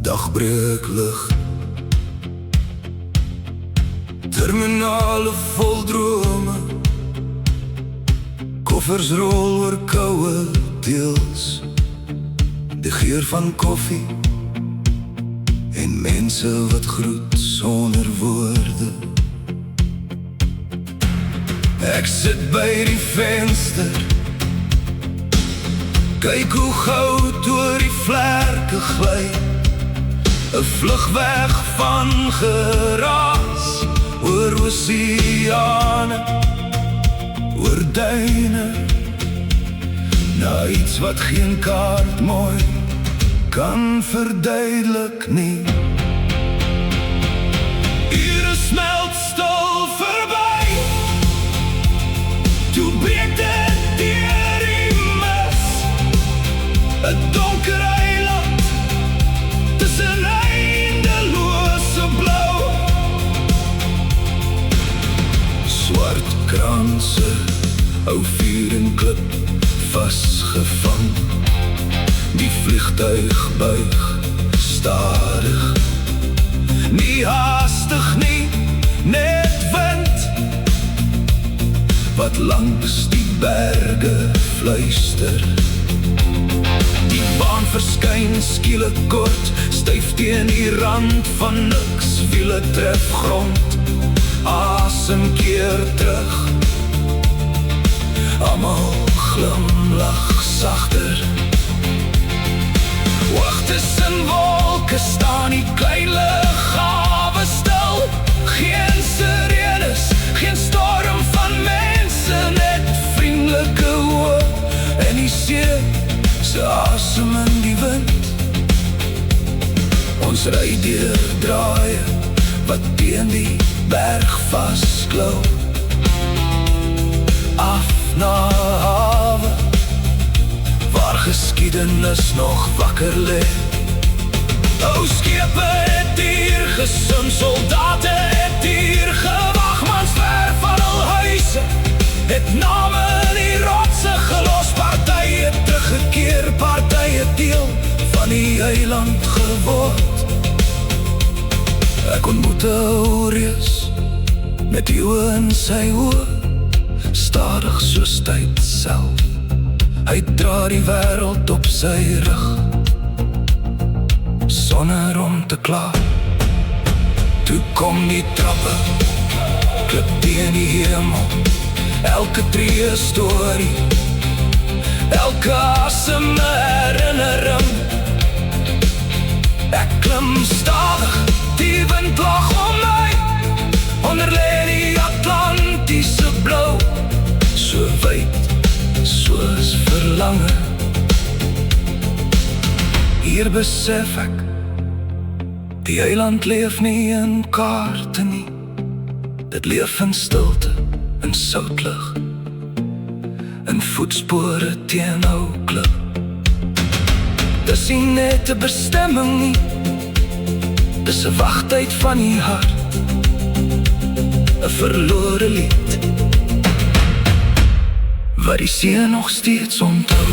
Dagbreeklig, terminale vol drome, koffers rol oor koue deels, die geur van koffie en mense wat groet sonder woorde. Ek sit by die venster, kyk hoe goud oor die vlerke gly, 'n vlug weg van geraas, oor oseane, oor duine, na iets wat geen kaart mooi kan verduidelik nie. Ure smelt stil verby, toe breek dit deur die mis, 'n donker eiland tussen eindelose blou, swart kranse, ou vuur en klip vasgevang. Die vliegtuig buig stadig, nie haastig nie, net wind wat langs die berge fluister. Die baan verskyn skielik kort, styf teen die rand van niks, wiele tref grond, asem keer terug, almal glimlag sagter. Wag tussen wolke staan die klein lughawe stil, geen sirenes, geen storm van mense, net vriendelike oë en die see se asem in die wind. Ons ry deur draaie wat teen die berg vasklou, af na hawe waar geskiedenis nog wakker lê. Ou skepe het hier gesim, soldate het hier gewag, mans ver van hul huise het name in die rotse gelos, party het teruggekeer, party het deel van die eiland geword. Ek ontmoet 'n ou reus met die oë in sy oë, stadig soos tyd self. Hy dra die wêreld op sy rug, sonder om te kla. Toe kom die trappe, klip teen die hemel, elke tree 'n storie, elke asem 'n herinnering. Ek klim stadig, die wind lag om my, onder lê die Atlantiese blou, so wyd soos verlange. Hier besef ek, die eiland leef nie in kaarte nie, dit leef in stilte, in soutlig, in voetspore teen ou klip. Dis nie net 'n bestemming nie, dis 'n wagtyd van die hart, 'n verlore lied wat die see nog steeds onthou.